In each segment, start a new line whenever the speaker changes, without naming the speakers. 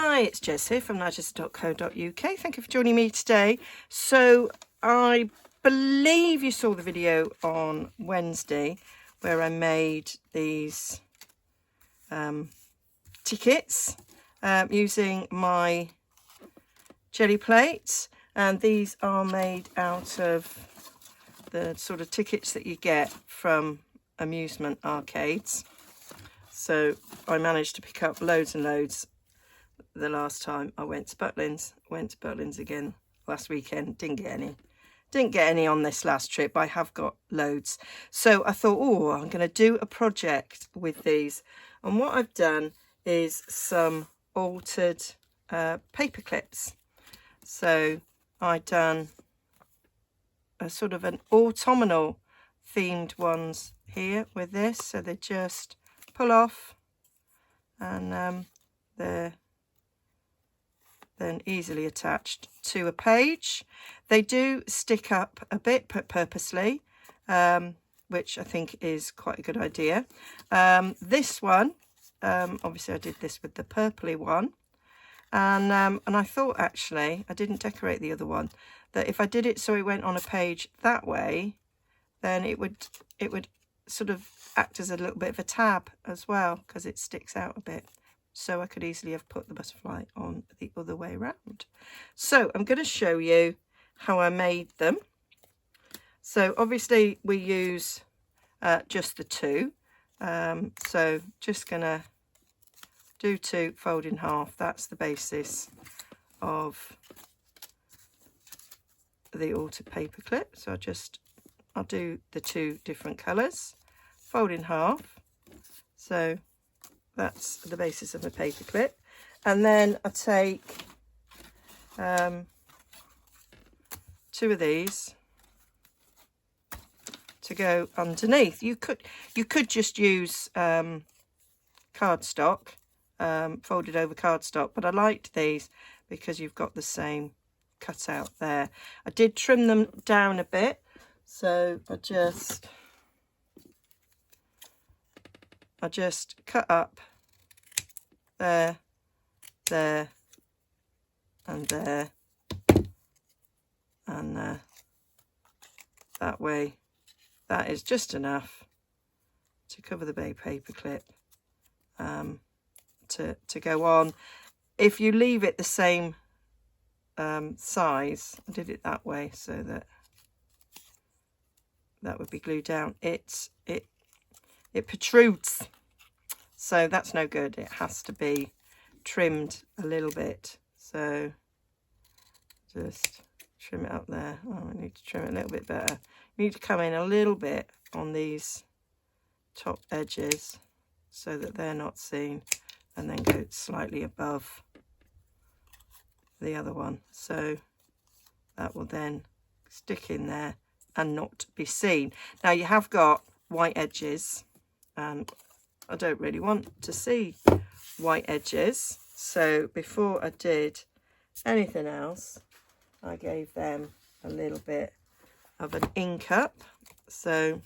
Hi, it's Jess here from Nigezza.co.uk. Thank you for joining me today. So I believe you saw the video on Wednesday where I made these tickets using my jelly plates, and these are made out of the sort of tickets that you get from amusement arcades. So I managed to pick up loads and loads the last time I went to Butlins. Went to Butlins again last weekend. Didn't get any on this last trip. I have got loads. So I thought, oh, I'm going to do a project with these. And what I've done is some altered paper clips. So I've done a sort of an autumnal themed ones here with this. So they just pull off, and they're then easily attached to a page. They do stick up a bit purposely, which I think is quite a good idea. This one, obviously I did this with the purpley one, and I thought, actually I didn't decorate the other one, that if I did it so it went on a page that way, then it would sort of act as a little bit of a tab as well, because it sticks out a bit. So I could easily have put the butterfly on the other way around. So I'm going to show you how I made them. So obviously we use just the two. So just going to do two, fold in half. That's the basis of the altered paper clip. So I'll do the two different colours, fold in half. So that's the basis of a paper clip. And then I take two of these to go underneath. You could just use cardstock, folded over cardstock, but I liked these because you've got the same cutout there. I did trim them down a bit, so I just cut up there, there, and there, and that way. That is just enough to cover the paper clip to go on. If you leave it the same size, I did it that way so that would be glued down. It protrudes, so that's no good. It has to be trimmed a little bit. So just trim it up there. Oh, I need to trim it a little bit better. You need to come in a little bit on these top edges so that they're not seen, and then go slightly above the other one, so that will then stick in there and not be seen. Now you have got white edges, and I don't really want to see white edges, so before I did anything else I gave them a little bit of an ink up. So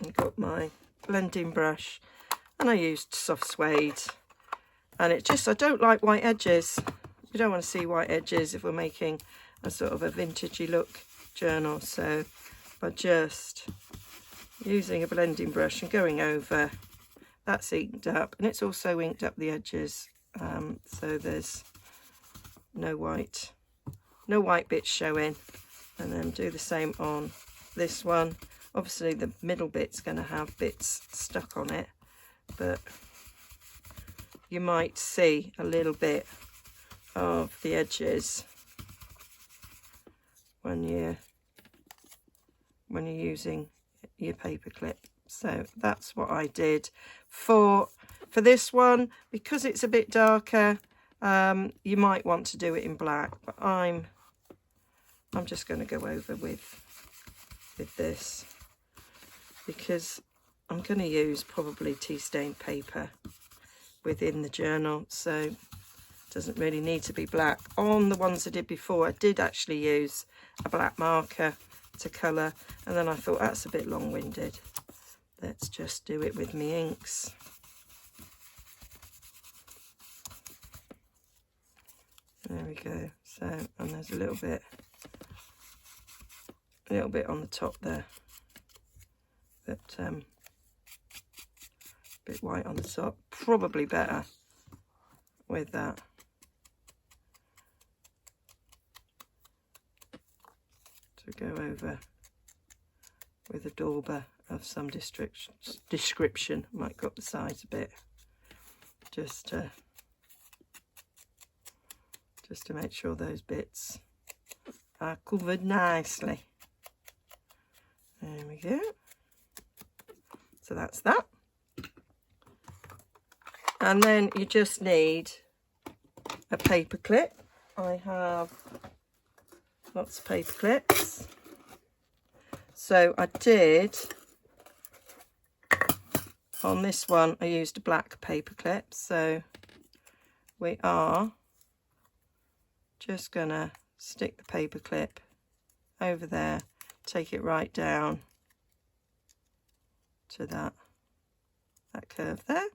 I've got my blending brush and I used soft suede, and it just, I don't like white edges. You don't want to see white edges if we're making a sort of a vintagey look journal. So by just using a blending brush and going over, that's inked up, and it's also inked up the edges, so there's no white bits showing. And then do the same on this one. Obviously the middle bit's going to have bits stuck on it, but you might see a little bit of the edges when you're using your paper clip. So that's what I did for this one. Because it's a bit darker, you might want to do it in black, but I'm just going to go over with this, because I'm going to use probably tea stained paper within the journal, so it doesn't really need to be black. On the ones I did before, I did actually use a black marker to colour, and then I thought that's a bit long-winded. Let's just do it with my inks. There we go. So, and there's a little bit on the top there, but bit white on the top. Probably better with that. To go over with a dauber of some description. Might go up the sides a bit, just to make sure those bits are covered nicely. There we go. So that's that. And then you just need a paper clip. I have lots of paper clips. So I did, on this one, I used a black paper clip. So we are just gonna stick the paper clip over there, take it right down to that curve there.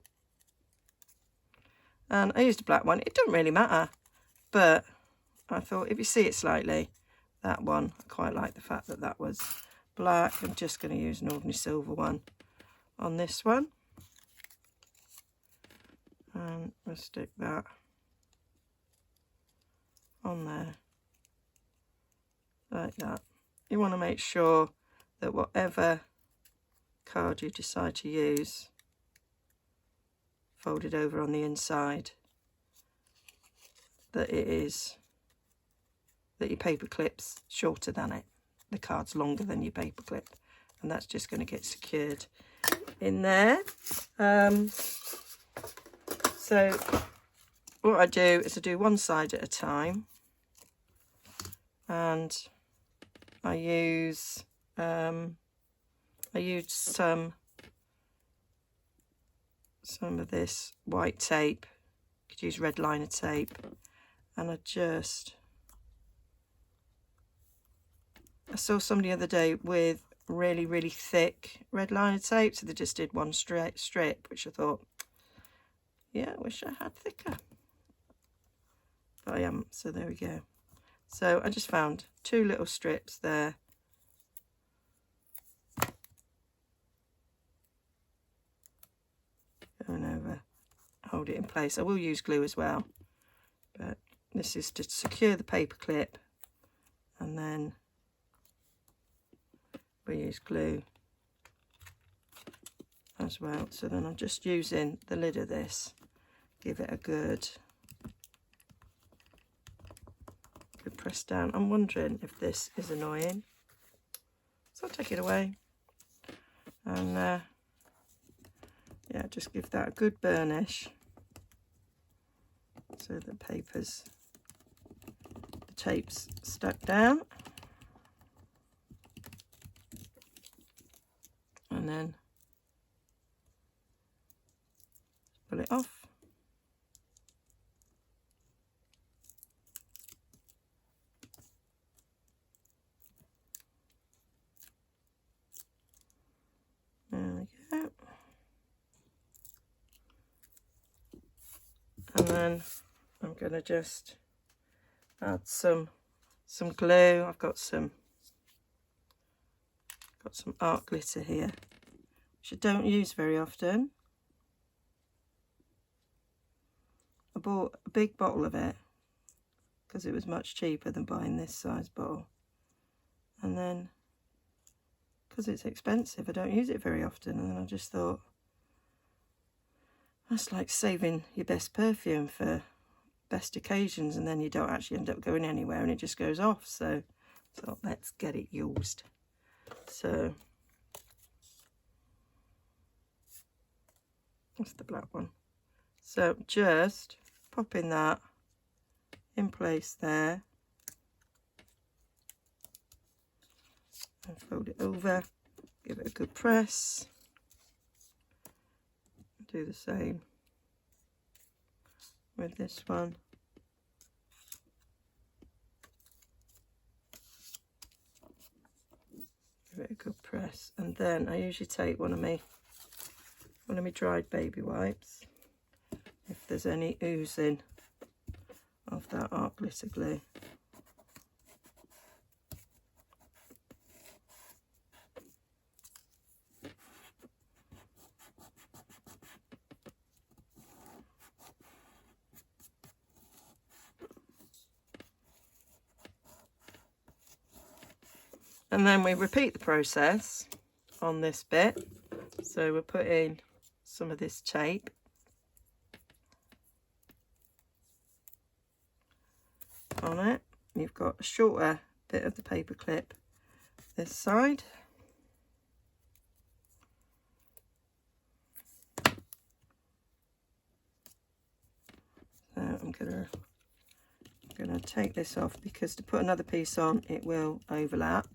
And I used a black one. It doesn't really matter, but I thought if you see it slightly, that one, I quite like the fact that that was black. I'm just going to use an ordinary silver one on this one. And we'll stick that on there, like that. You want to make sure that whatever card you decide to use, fold it over on the inside, that your paper clip's shorter than it. The card's longer than your paper clip, and that's just going to get secured in there. So what I do is I do one side at a time, and I use some of this white tape. You could use red liner tape, and I saw somebody the other day with really, really thick red liner tape, so they just did one strip, which I thought, yeah, I wish I had thicker, but I haven't, so there we go. So I just found 2 little strips there. Going over, hold it in place. I will use glue as well, but this is to secure the paper clip, and then we use glue as well. So then I'm just using the lid of this, give it a good press down. I'm wondering if this is annoying, so I'll take it away, and yeah, just give that a good burnish so the tape's stuck down, and then pull it off. There we go. And then I'm going to just add some glue. I've got some art glitter here, which I don't use very often. I bought a big bottle of it because it was much cheaper than buying this size bottle, and then because it's expensive, I don't use it very often, and then I just thought, that's like saving your best perfume for best occasions, and then you don't actually end up going anywhere and it just goes off. So I thought, let's get it used. So that's the black one. So just popping that in place there, and fold it over, give it a good press. Do the same with this one. Give it a good press, and then I usually take one of my one of my dried baby wipes if there's any oozing of that art glitter glue. And then we repeat the process on this bit. So we're putting some of this tape on it. You've got a shorter bit of the paper clip this side. So I'm gonna take this off because to put another piece on it will overlap.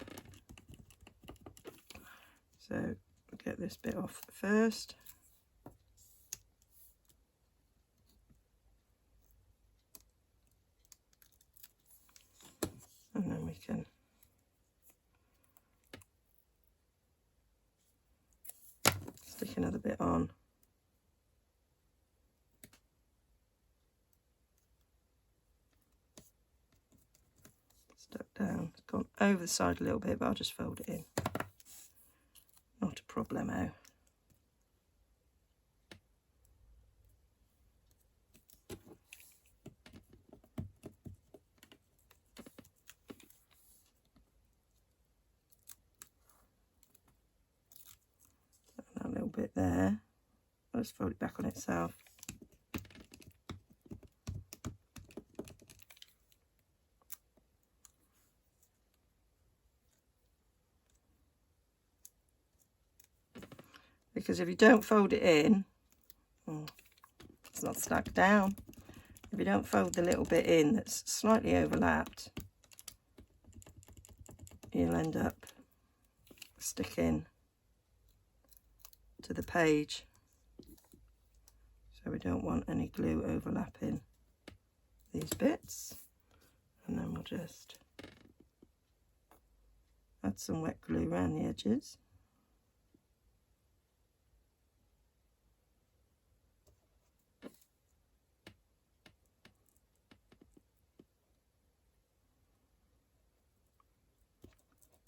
So I'll get this bit off first. And then we can stick another bit on. Stuck down. It's gone over the side a little bit, but I'll just fold it in. Not a problemo. That little bit there. I'll just fold it back on itself. Because if you don't fold it in, it's not stuck down. If you don't fold the little bit in that's slightly overlapped, you'll end up sticking to the page. So we don't want any glue overlapping these bits. And then we'll just add some wet glue around the edges.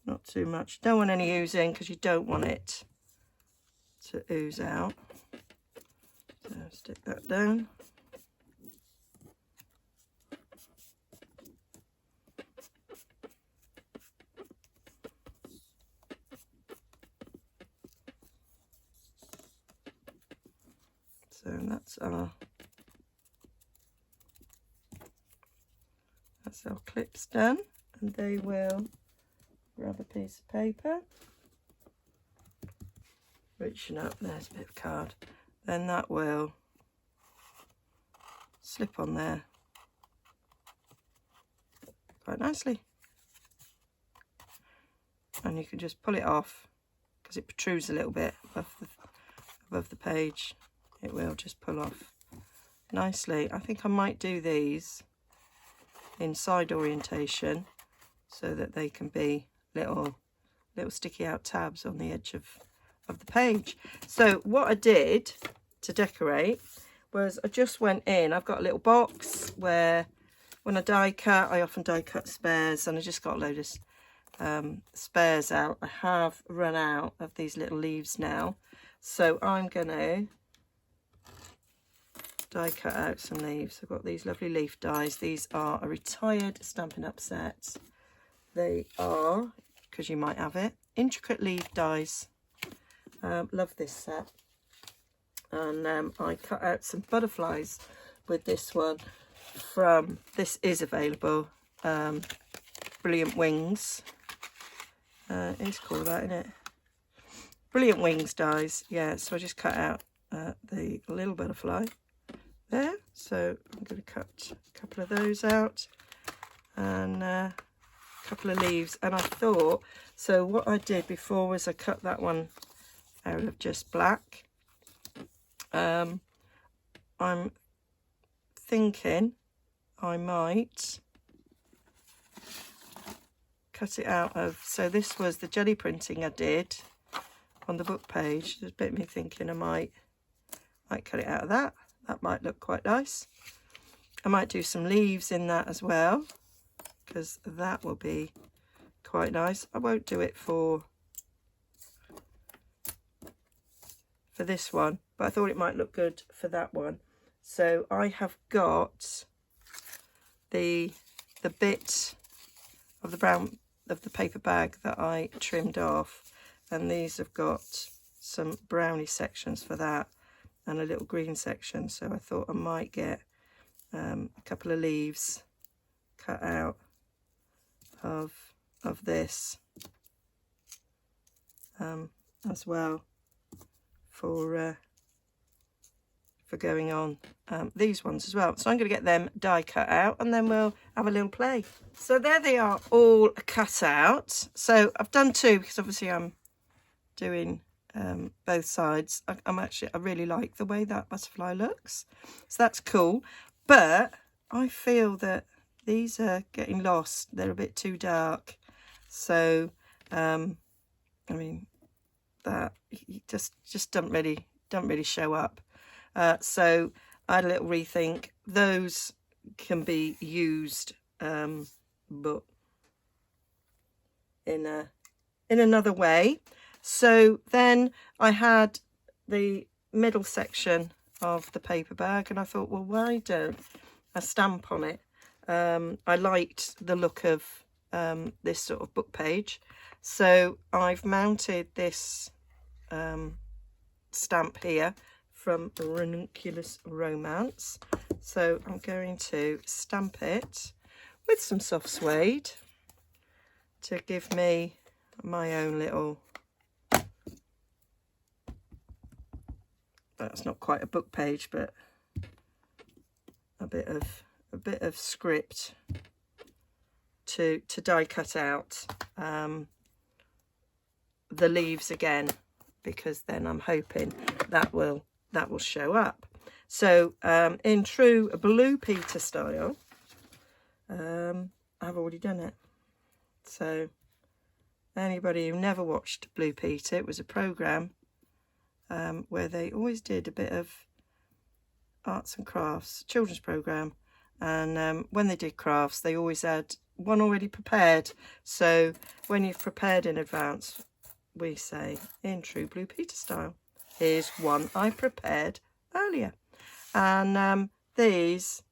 Not too much. Don't want any oozing because you don't want it to ooze out. So stick that down. So that's our clips done, and they will grab a piece of paper, reaching up, there's a bit of card, then that will slip on there quite nicely, and you can just pull it off because it protrudes a little bit above the page. It will just pull off nicely. I think I might do these in side orientation so that they can be little sticky out tabs on the edge of the page. So what I did to decorate was I just went in, I've got a little box where when I die cut, I often die cut spares, and I just got a load of spares out. I have run out of these little leaves now, so I'm gonna die cut out some leaves. I've got these lovely leaf dies. These are a retired Stampin' Up set. They are, because you might have it, intricate leaf dies. Love this set. And I cut out some butterflies with this one from, this is available, Brilliant Wings. It's called that, isn't it? Brilliant Wings dies. Yeah, so I just cut out the little butterfly there. So I'm going to cut a couple of those out and a couple of leaves. And I thought, so what I did before was I cut that one out of just black. I'm thinking I might cut it out of, so this was the jelly printing I did on the book page. There's a bit of me thinking I might might cut it out of that. That might look quite nice. I might do some leaves in that as well, because that will be quite nice. I won't do it for this one, but I thought it might look good for that one. So I have got the bit of the brown of the paper bag that I trimmed off, and these have got some brownie sections for that and a little green section. So I thought I might get a couple of leaves cut out of this as well for going on these ones as well. So I'm going to get them die cut out, and then we'll have a little play. So there they are, all cut out. So I've done two because obviously I'm doing both sides. I really like the way that butterfly looks, so that's cool. But I feel that these are getting lost. They're a bit too dark. So I mean, that just don't really show up. So I had a little rethink. Those can be used, but in another way. So then I had the middle section of the paper bag, and I thought, well, why don't I stamp on it? I liked the look of this sort of book page, so I've mounted this stamp here from Ranunculus Romance. So I'm going to stamp it with some soft suede to give me my own little, that's not quite a book page, but a bit of script to die cut out the leaves again, because then I'm hoping that will show up. So in true Blue Peter style, I've already done it. So anybody who never watched Blue Peter, it was a programme where they always did a bit of arts and crafts, children's programme, and when they did crafts they always had one already prepared. So when you've prepared in advance, we say in true Blue Peter style, here's one I prepared earlier. And these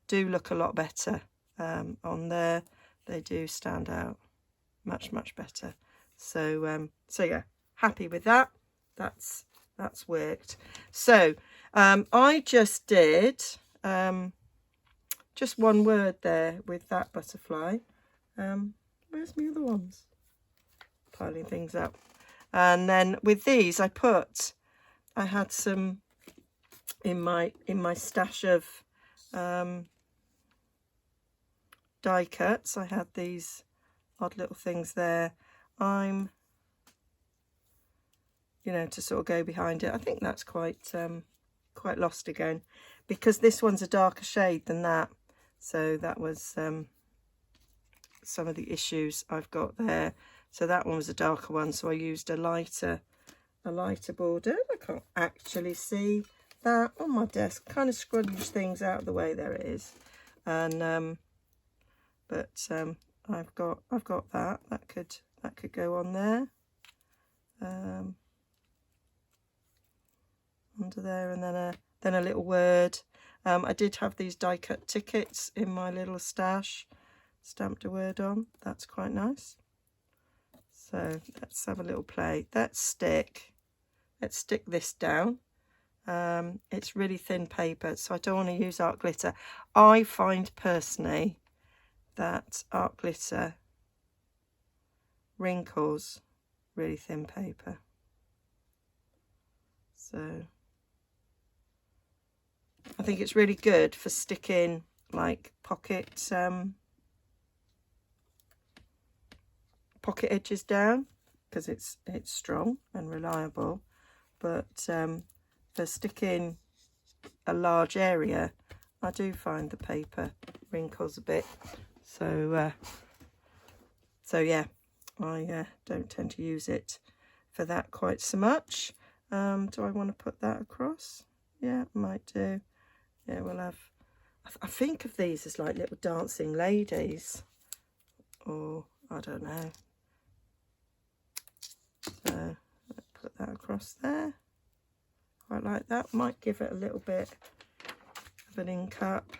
do look a lot better on there. They do stand out much better. So so yeah, happy with that. That's worked. So I just did just one word there with that butterfly. Where's my other ones? Piling things up. And then with these I had some in my stash of die cuts. I had these odd little things there. To sort of go behind it. I think that's quite lost again, because this one's a darker shade than that. So that was some of the issues I've got there. So that one was a darker one, so I used a lighter border. I can't actually see that on my desk. Kind of scrunch things out of the way. There it is. And but I've got that. That could go on there. Under there, and then a little word. I did have these die cut tickets in my little stash, stamped a word on. That's quite nice. So let's have a little play. Let's stick this down. It's really thin paper, so I don't want to use art glitter. I find personally that art glitter wrinkles really thin paper. So I think it's really good for sticking like pocket edges down, because it's strong and reliable. But for sticking a large area, I do find the paper wrinkles a bit. So yeah, I don't tend to use it for that quite so much. Do I want to put that across? Yeah, might do. Yeah, we'll have, I think of these as like little dancing ladies, or I don't know. So put that across there. Quite like that. Might give it a little bit of an ink up,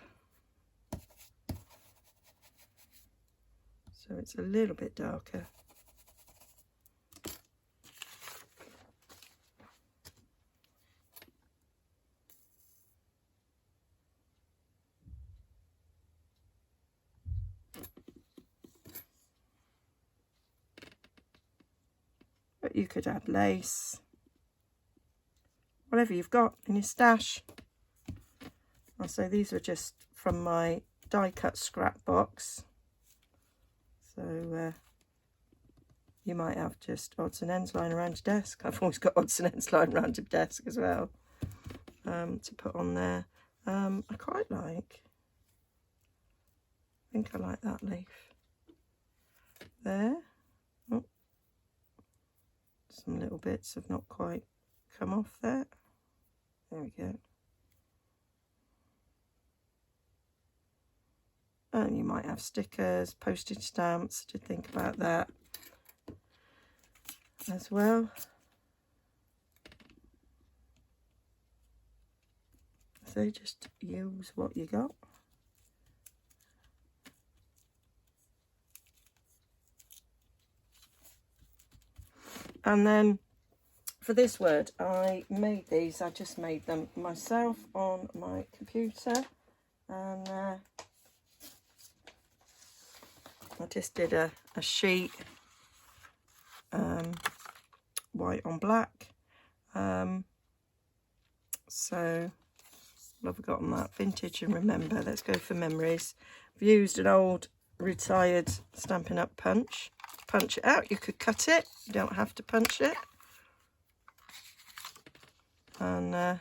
so it's a little bit darker. But you could add lace, whatever you've got in your stash. So these were just from my die cut scrap box. So you might have just odds and ends lying around your desk. I've always got odds and ends lying around your desk as well, to put on there. I quite like, I think I like that leaf there. Oh, some little bits have not quite come off there. There we go. And you might have stickers, postage stamps. Did think about that as well. So just use what you got. And then for this word, I made these. I just made them myself on my computer, and I just did a sheet, white on black. So what have I got on that? Vintage and remember. Let's go for memories. I've used an old retired Stampin' Up punch. Punch it out. You could cut it. You don't have to punch it. And I'm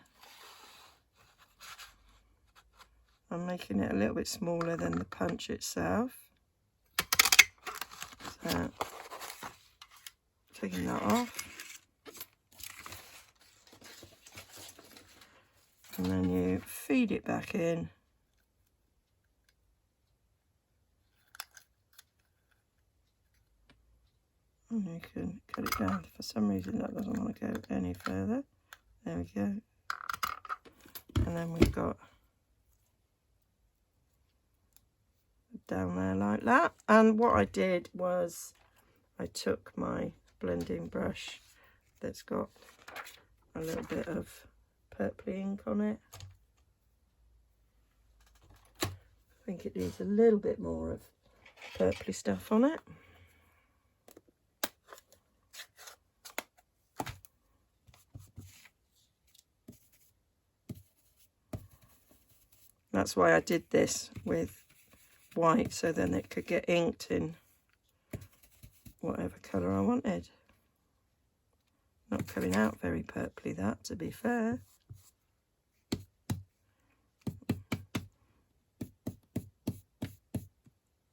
making it a little bit smaller than the punch itself. So taking that off. And then you feed it back in. And you can cut it down. For some reason that doesn't want to go any further. There we go. And then we've got down there like that. And what I did was I took my blending brush that's got a little bit of purpley ink on it. I think it needs a little bit more of purpley stuff on it. That's why I did this with white, so then it could get inked in whatever colour I wanted. Not coming out very purpley, that, to be fair.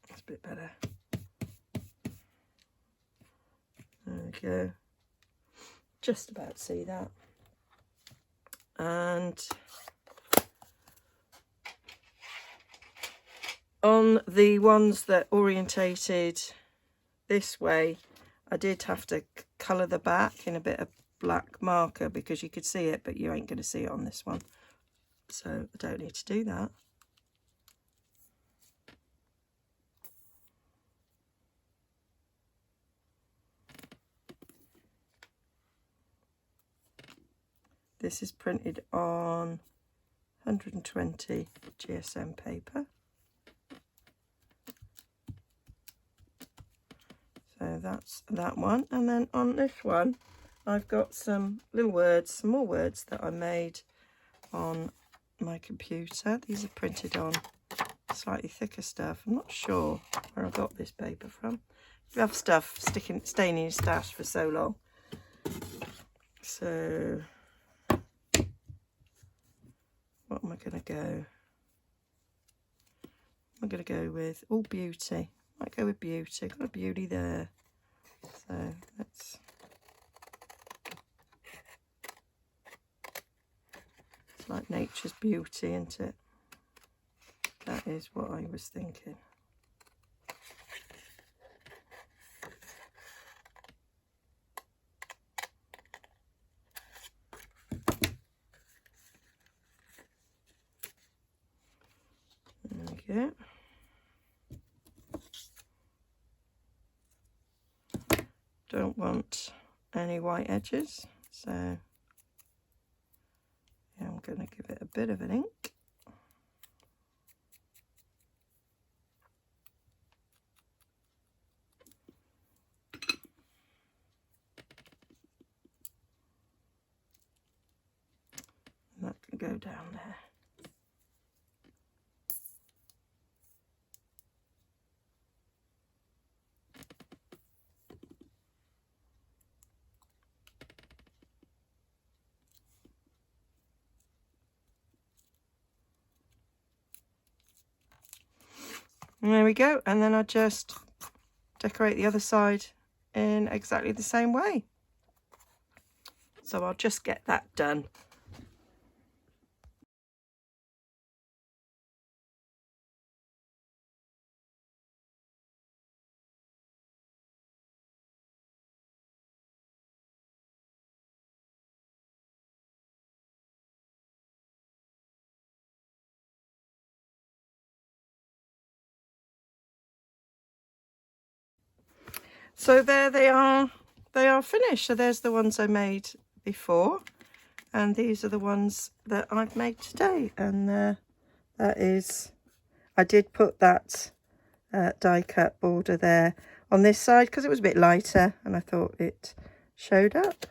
That's a bit better. There we go. Just about see that. And on the ones that orientated this way, I did have to colour the back in a bit of black marker because you could see it, but you ain't going to see it on this one. So I don't need to do that. This is printed on 120 GSM paper. So that's that one. And then on this one, I've got some little words, some more words that I made on my computer. These are printed on slightly thicker stuff. I'm not sure where I got this paper from. You have stuff staying in your stash for so long. So what am I going to go? I'm going to go with, oh, beauty. Might go with beauty. Got a beauty there. So let's like nature's beauty, isn't it? That is what I was thinking. There we go. Don't want any white edges, so yeah, I'm going to give it a bit of an ink. And that can go down there. And there we go, and then I just decorate the other side in exactly the same way. So I'll just get that done. So there they are finished. So there's the ones I made before, and these are the ones that I've made today. And that is, I did put that die cut border there on this side because it was a bit lighter and I thought it showed up.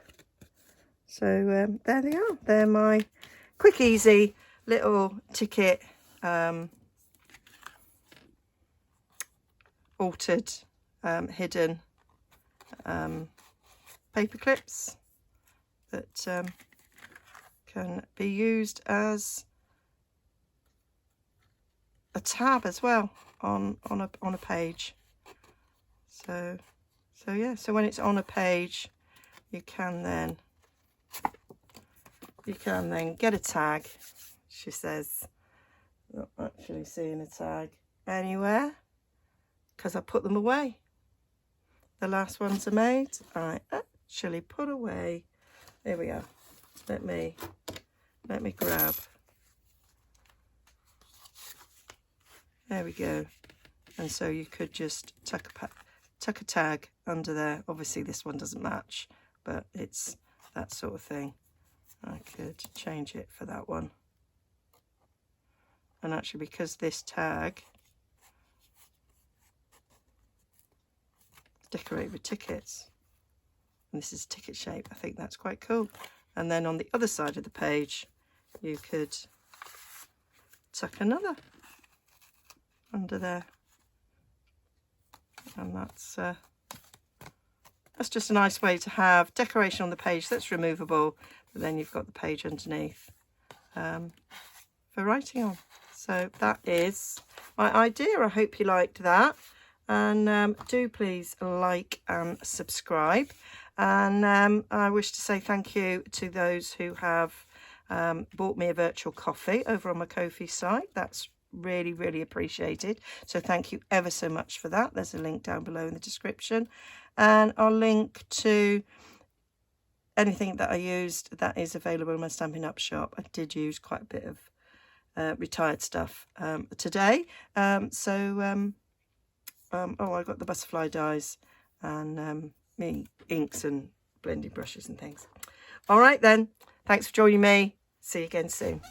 So there they are. They're my quick, easy little ticket altered hidden paper clips that can be used as a tab as well on a page. So yeah, so when it's on a page, you can then get a tag. She says, not actually seeing a tag anywhere because I put them away. The last ones are made, I actually put away. There we are. Let me grab. There we go. And so you could just tuck a tag under there. Obviously this one doesn't match, but it's that sort of thing. I could change it for that one. And actually, because this tag is decorated with tickets, and this is ticket shape, I think that's quite cool. And then on the other side of the page, you could tuck another under there. And that's just a nice way to have decoration on the page that's removable, but then you've got the page underneath for writing on. So that is my idea. I hope you liked that, and do please like and subscribe. And I wish to say thank you to those who have bought me a virtual coffee over on my Ko-fi site. That's really, really appreciated. So thank you ever so much for that. There's a link down below in the description, and I'll link to anything that I used that is available in my Stampin' Up shop. I did use quite a bit of retired stuff today. Oh, I got the butterfly dies and me inks and blending brushes and things. All right then, thanks for joining me. See you again soon.